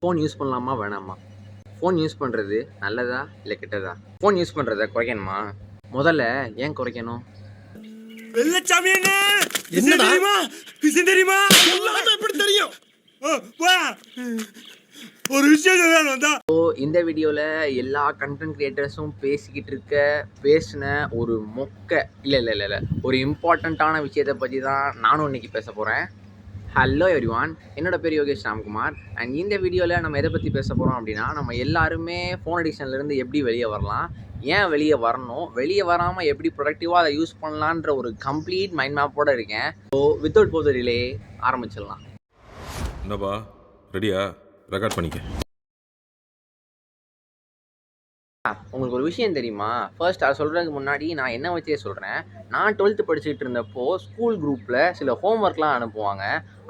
Phone use பண்ணலாமா வேணாமா? Phone use பண்ணுறது நல்லதா இல்லை கெட்டதா? ஃபோன் யூஸ் பண்ணுறத குறைக்கணுமா? முதல்ல ஏன் குறைக்கணும்? வெள்ளச்சாமி என்ன தெரியுமா? விஷயம் தெரியுமா? எல்லாமே எப்படி தெரியும்? ஒரு விஷயம் சொல்லணும் வந்தா. இந்த வீடியோவில் எல்லா கண்டென்ட் கிரியேட்டர்ஸும் பேசின ஒரு இல்லை ஒரு இம்பார்ட்டண்ட்டான விஷயத்தை பற்றி தான் நானும் இன்னைக்கு பேச போகிறேன். ஹலோ எவ்ரிவான், என்னோட பேர் யோகேஷ் ராம்குமார். அண்ட் இந்த வீடியோவில் நம்ம எதை பற்றி பேச போகிறோம் அப்படின்னா, நம்ம எல்லாருமே ஃபோன் அடிக்ஷன்லேருந்து எப்படி வெளியே வரலாம், ஏன் வெளியே வரணும், வெளியே வராமல் எப்படி ப்ரொடக்டிவாக அதை யூஸ் பண்ணலான்ற ஒரு கம்ப்ளீட் மைண்ட் மேப்போடு இருக்கேன். ஸோ வித்தவுட் ஃபர்தர் டிலே ஆரம்பிச்சிடலாம். என்னப்பா ரெடியா? ரெக்கார்ட் பண்ணிக்க. உங்களுக்கு ஒரு விஷயம் தெரியுமா? ஃபர்ஸ்ட் அதை சொல்கிறதுக்கு முன்னாடி நான் என்ன வச்சே சொல்கிறேன். நான் 12th படிச்சுட்டு இருந்தப்போ ஸ்கூல் குரூப்பில் சில ஹோம்ஒர்க்லாம் அனுப்புவாங்க.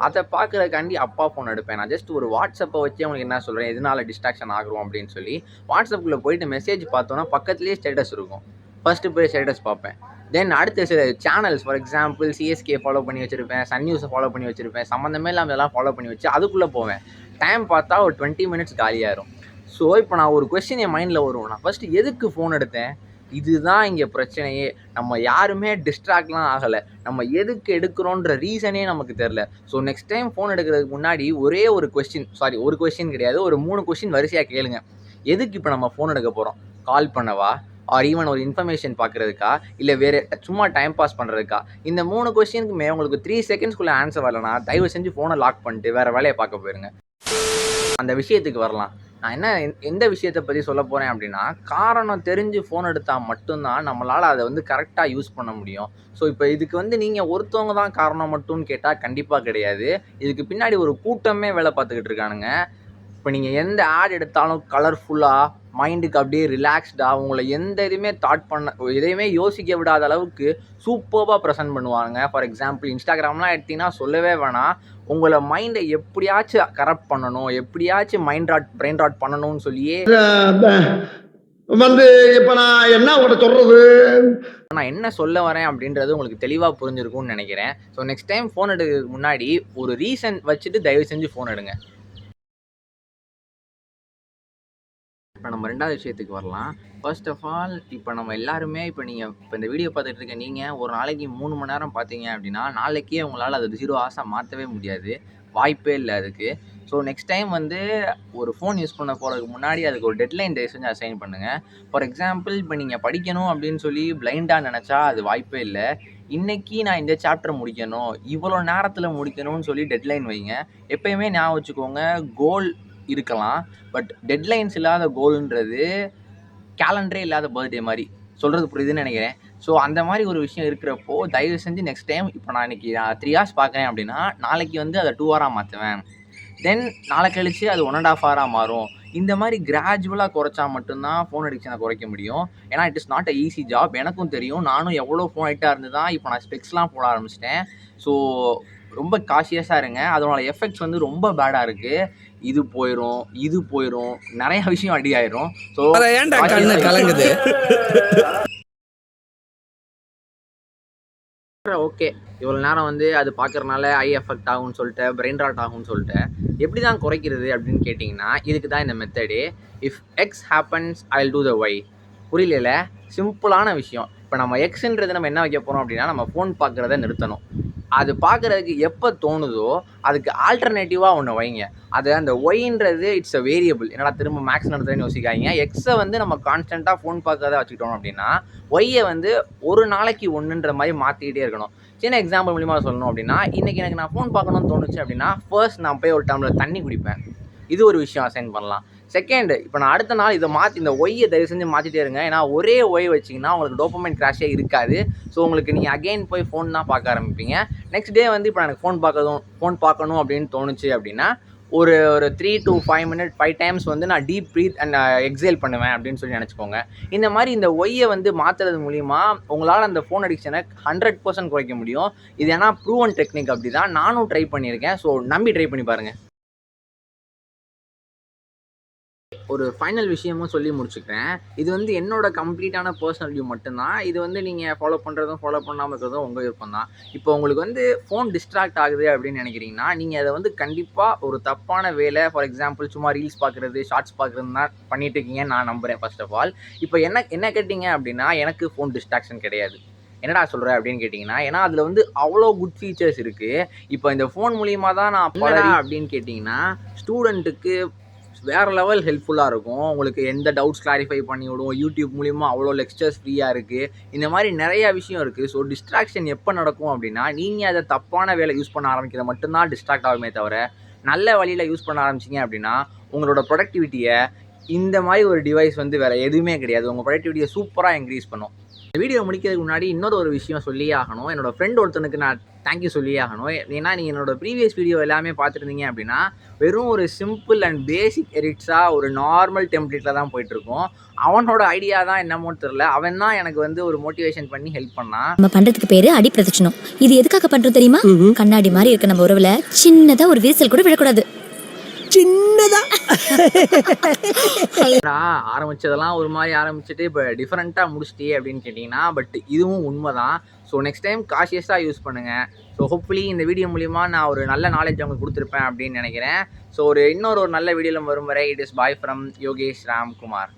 அதை பார்க்குறதுக்காண்டி அப்பா ஃபோன் எடுப்பேன். நான் ஜஸ்ட் ஒரு வாட்ஸ்அப்பை வச்சு அவங்களுக்கு என்ன சொல்கிறேன், எதனால டிஸ்ட்ராக்ஷன் ஆகிறோம் அப்படின்னு சொல்லி வாட்ஸ்அப்பில் போயிட்டு மெசேஜ் பார்த்தோன்னா பக்கத்துலேயே ஸ்டேட்டஸ் இருக்கும். ஃபஸ்ட்டு போய் ஸ்டேட்டஸ் பார்ப்பேன். தென் அடுத்த சில channels, for example CSK follow பண்ணி வச்சுருப்பேன், சன் நியூஸை ஃபாலோ பண்ணி வச்சுருப்பேன், சம்மந்தமே இல்லாமல் இதெல்லாம் ஃபாலோ பண்ணி வச்சு அதுக்குள்ளே போவேன். டைம் பார்த்தா ஒரு 20 minutes காலியாகிடும். ஸோ இப்போ நான் ஒரு கொஸ்டின் என் மைண்டில் வரும், நான் ஃபஸ்ட்டு எதுக்கு ஃபோன் எடுத்தேன்? இதுதான் இங்கே பிரச்சனையே. நம்ம யாருமே டிஸ்ட்ராக்ட்லாம் ஆகலை, நம்ம எதுக்கு எடுக்கிறோன்ற ரீசனே நமக்கு தெரில. ஸோ நெக்ஸ்ட் டைம் ஃபோன் எடுக்கிறதுக்கு முன்னாடி ஒரே ஒரு கொஸ்டின் கிடையாது, ஒரு 3 கொஸ்டின் வரிசையாக கேளுங்க. எதுக்கு இப்போ நம்ம ஃபோன் எடுக்க போகிறோம்? கால் பண்ணவா, ஆர் ஈவன் ஒரு இன்ஃபர்மேஷன் பார்க்குறதுக்கா, இல்லை வேறு சும்மா டைம் பாஸ் பண்ணுறதுக்கா? இந்த 3 கொஸ்டினுக்குமே உங்களுக்கு 3 secondsக்குள்ளே ஆன்சர் வரலனா தயவு செஞ்சு ஃபோனை லாக் பண்ணிட்டு வேறு வேலையை பார்க்க போயிருங்க. அந்த விஷயத்துக்கு வரலாம். நான் எந்த விஷயத்தை பற்றி சொல்ல போகிறேன் அப்படின்னா, காரணம் தெரிஞ்சு ஃபோன் எடுத்தால் மட்டும்தான் நம்மளால் அதை கரெக்டாக யூஸ் பண்ண முடியும். ஸோ இப்போ இதுக்கு நீங்கள் ஒருத்தவங்க தான் காரணம் மட்டும்னு கேட்டால் கண்டிப்பாக கிடையாது. இதுக்கு பின்னாடி ஒரு கூட்டமே வேலை பார்த்துக்கிட்டு இருக்கானுங்க. இப்போ நீங்கள் எந்த ஆட் எடுத்தாலும் கலர்ஃபுல்லாக, மைண்டுக்கு அப்படியே ரிலாக்ஸ்டாக, உங்களை எந்த எதையுமே யோசிக்க விடாத அளவுக்கு சூப்பராக ப்ரெசென்ட் பண்ணுவாங்க. ஃபார் எக்ஸாம்பிள் இன்ஸ்டாகிராம்லாம் எடுத்திங்கன்னா சொல்லவே வேணாம். உங்களை மைண்டை எப்படியாச்சும் கரெக்ட் பண்ணணும், எப்படியாச்சும் பிரெயின் ராட் பண்ணணும்னு சொல்லியே இப்போ நான் என்ன உங்கள்கிட்ட சொல்கிறது, நான் என்ன சொல்ல வரேன் அப்படின்றது உங்களுக்கு தெளிவாக புரிஞ்சிருக்கும்னு நினைக்கிறேன். ஸோ நெக்ஸ்ட் டைம் ஃபோன் எடுக்கிறதுக்கு முன்னாடி ஒரு ரீசன் வச்சுட்டு தயவு செஞ்சு ஃபோன் எடுங்க. இப்போ நம்ம 2வது விஷயத்துக்கு வரலாம். ஃபர்ஸ்ட் ஆஃப் ஆல், இப்போ நம்ம எல்லாருமே இப்போ இந்த வீடியோ பார்த்துட்டு இருக்க நீங்கள் ஒரு நாளைக்கு 3 மணி நேரம் பார்த்தீங்க அப்படின்னா, நாளைக்கே உங்களால் அது 0 ஹவர்ஸாக மாற்றவே முடியாது, வாய்ப்பே இல்லை அதுக்கு. ஸோ நெக்ஸ்ட் டைம் ஒரு ஃபோன் யூஸ் பண்ண போகிறதுக்கு முன்னாடி அதுக்கு ஒரு டெட்லைன் தயவு செஞ்சு அசைன் பண்ணுங்கள். ஃபார் எக்ஸாம்பிள் இப்போ நீங்கள் படிக்கணும் அப்படின்னு சொல்லி பிளைண்டாக நினச்சா அது வாய்ப்பே இல்லை. இன்றைக்கி நான் இந்த சாப்டர் முடிக்கணும், இவ்வளோ நேரத்தில் முடிக்கணும்னு சொல்லி டெட்லைன் வைங்க. எப்போயுமே ஞாபகம் வச்சுக்கோங்க, கோல் இருக்கலாம், பட் டெட்லைன்ஸ் இல்லாத கோல்ன்றது கேலண்டரே இல்லாத பர்த்டே மாதிரி. சொல்கிறது புரியுதுன்னு நினைக்கிறேன். ஸோ அந்த மாதிரி ஒரு விஷயம் இருக்கிறப்போ தயவு செஞ்சு நெக்ஸ்ட் டைம் இப்போ நான் 3 hours பார்க்குறேன் அப்படின்னா, நாளைக்கு அதை 2 hour மாற்றுவேன். தென் நாளை கழிச்சு அது 1.5 hour மாறும். இந்த மாதிரி கிராஜுவலாக குறைச்சா மட்டும்தான் ஃபோன் அடிக்ஷனை குறைக்க முடியும். ஏன்னா it is not a easy job. எனக்கும் தெரியும், நானும் எவ்வளோ ஃபோன் அடிக்டாக இருந்து தான் இப்போ நான் ஸ்பெக்ஸ்லாம் போட ஆரம்பிச்சிட்டேன். ஸோ ரொம்ப காஷியஸாக இருங்க. அதனோட எஃபெக்ட்ஸ் ரொம்ப பேடாக இருக்குது. இது போயிடும், நிறைய விஷயம் அடி ஆயிரும். ஸோ கலங்குது. ஓகே, இவ்வளோ நேரம் அது பார்க்குறனால ஐ எஃபெக்ட் ஆகும்னு சொல்லிட்டு, பிரெயின் ராட் ஆகும்னு சொல்லிட்டு, எப்படி தான் குறைக்கிறது அப்படின்னு கேட்டிங்கன்னா, இதுக்கு தான் இந்த method. If X happens I will do the Y. புரியல? சிம்பிளான விஷயம். இப்போ நம்ம எக்ஸ்ன்றது நம்ம என்ன வைக்க போகிறோம் அப்படின்னா, நம்ம ஃபோன் பார்க்குறத நிறுத்தணும். அது பார்க்குறதுக்கு எப்போ தோணுதோ அதுக்கு ஆல்டர்னேட்டிவாக ஒன்று வைங்க. அந்த ஒய்ன்றது இட்ஸ் அ வேரியபிள். என்னடா திரும்ப மேக்ஸ் நடத்துறேன்னு யோசிக்காதீங்க. எக்ஸை நம்ம கான்ஸ்டண்ட்டாக ஃபோன் பார்க்கறத வச்சுக்கிட்டோம் அப்படின்னா, ஒய்யை ஒரு நாளைக்கு ஒன்றுன்ற மாதிரி மாற்றிக்கிட்டே இருக்கணும். சின்ன எக்ஸாம்பிள் மூலிமா சொல்லணும் அப்படின்னா, இன்றைக்கி எனக்கு நான் ஃபோன் பார்க்கணும்னு தோணுச்சு அப்படின்னா, ஃபர்ஸ்ட் நான் போய் ஒரு டம்ளர் தண்ணி குடிப்பேன். இது ஒரு விஷயம் அசைன் பண்ணலாம். செகண்ட், இப்போ நான் அடுத்த நாள் இதை இந்த ஒய்யை தயவு செஞ்சு மாற்றிட்டே இருங்க. ஏன்னா ஒரே ஒய் வச்சிங்கன்னா உங்களுக்கு டோபமைன் கிராஷே இருக்காது. ஸோ உங்களுக்கு நீங்கள் அகெயின் போய் ஃபோன் தான் பார்க்க ஆரம்பிப்பீங்க. நெக்ஸ்ட் டே இப்போ எனக்கு ஃபோன் பார்க்கணும் அப்படின்னு தோணுச்சு அப்படின்னா, ஒரு 3 to 5 minutes 5 times நான் டீப் ப்ரீத் அண்ட் எக்ஸேல் பண்ணுவேன் அப்படின்னு சொல்லி நினச்சிக்கோங்க. இந்த மாதிரி இந்த ஒய்யை மாற்றுறது மூலிமா உங்களால் அந்த ஃபோன் அடிக்ஷனை 100% குறைக்க முடியும். இது ஏன்னா ப்ரூவன் டெக்னிக். அப்படி தான் நானும் ட்ரை பண்ணியிருக்கேன். ஸோ நம்பி ட்ரை பண்ணி பாருங்கள். ஒரு ஃபைனல் விஷயமும் சொல்லி முடிச்சுக்கிறேன். இது வந்து என்னோட கம்ப்ளீட்டான பர்சனல் வியூ மட்டும்தான். இது வந்து நீங்கள் ஃபாலோ பண்ணுறதும் ஃபாலோ பண்ணாமல் இருக்கிறதும் உங்கள் விருப்பம் தான். இப்போ உங்களுக்கு வந்து ஃபோன் டிஸ்ட்ராக்ட் ஆகுது அப்படின்னு நினைக்கிறீங்கன்னா, நீங்கள் அதை வந்து கண்டிப்பாக ஒரு தப்பான வேலை, ஃபார் எக்ஸாம்பிள் சும்மா ரீல்ஸ் பார்க்குறது, ஷார்ட்ஸ் பார்க்குறது தான் பண்ணிட்டு இருக்கீங்கன்னு நான் நம்புகிறேன் ஃபர்ஸ்ட் ஆஃப் ஆல். இப்போ என்ன கேட்டிங்க அப்படின்னா, எனக்கு ஃபோன் டிஸ்ட்ராக்ஷன் கிடையாது. என்னடா சொல்கிற அப்படின்னு கேட்டிங்கன்னா, ஏன்னா அதில் வந்து அவ்வளோ குட் ஃபீச்சர்ஸ் இருக்குது. இப்போ இந்த ஃபோன் மூலியமாக தான் நான் பலரா அப்படின்னு கேட்டிங்கன்னா, ஸ்டூடெண்ட்டுக்கு வேறு லெவல் ஹெல்ப்ஃபுல்லாக இருக்கும். உங்களுக்கு எந்த டவுட்ஸ் கிளாரிஃபை பண்ணி விடும். யூடியூப் மூலிமா அவ்வளோ லெக்சர்ஸ் ஃப்ரீயாக இருக்குது. இந்த மாதிரி நிறையா விஷயம் இருக்குது. ஸோ டிஸ்ட்ராக்ஷன் எப்போ நடக்கும் அப்படின்னா, நீங்கள் அதை தப்பான வேலை யூஸ் பண்ண ஆரம்பிக்கிற மட்டும்தான் டிஸ்ட்ராக்ட் ஆகுமே தவிர, நல்ல வழியில் யூஸ் பண்ண ஆரம்பிச்சிங்க அப்படின்னா, உங்களோட ப்ரொடக்டிவிட்டியை இந்த மாதிரி ஒரு டிவைஸ் வந்து வேறு எதுவுமே கிடையாது. உங்கள் ப்ரொடக்டிவிட்டியை சூப்பராக இன்க்ரீஸ் பண்ணும். இந்த வீடியோ முடிக்கிறதுக்கு முன்னாடி இன்னொரு ஒரு விஷயம் சொல்லியே ஆகணும். என்னோடய ஃப்ரெண்ட் ஒருத்தனுக்கு நான் தேங்க்யூ சொல்லியே ஆகணும். ஏன்னா நீங்கள் என்னோடய ப்ரீவியஸ் வீடியோ எல்லாமே பார்த்துருந்தீங்க அப்படின்னா, வெறும் ஒரு சிம்பிள் அண்ட் பேசிக் எடிட்ஸாக ஒரு நார்மல் டெம்ப்ளேட்டில் தான் போயிட்டுருக்கோம். அவனோட ஐடியா தான் என்னமோ தெரியல. அவன் தான் எனக்கு வந்து ஒரு மோட்டிவேஷன் பண்ணி ஹெல்ப் பண்ணான். நம்ம பண்றதுக்கு பேரு அடி பிரதட்சணம். இது எதுக்காக பண்றோம் தெரியுமா? கண்ணாடி மாதிரி இருக்க நம்ம உறவுல சின்னதா ஒரு விரிசல் கூட விழக்கூடாது. சின்னதா ஆரம்பிச்சதெல்லாம் ஒரு மாதிரி ஆரம்பிச்சுட்டு இப்போ டிஃப்ரெண்ட்டாக முடிச்சிட்டே அப்படின்னு கேட்டிங்கன்னா, பட் இதுவும் உண்மை தான். ஸோ நெக்ஸ்ட் டைம் காஷியஸாக யூஸ் பண்ணுங்கள். ஸோ ஹோப்ஃபுல்லி இந்த வீடியோ மூலிமா நான் ஒரு நல்ல நாலேஜ் அவங்களுக்கு கொடுத்துருப்பேன் அப்படின்னு நினைக்கிறேன். ஸோ இன்னொரு நல்ல வீடியோவில் வரும் வரை it is bye from Yogesh Ramkumar.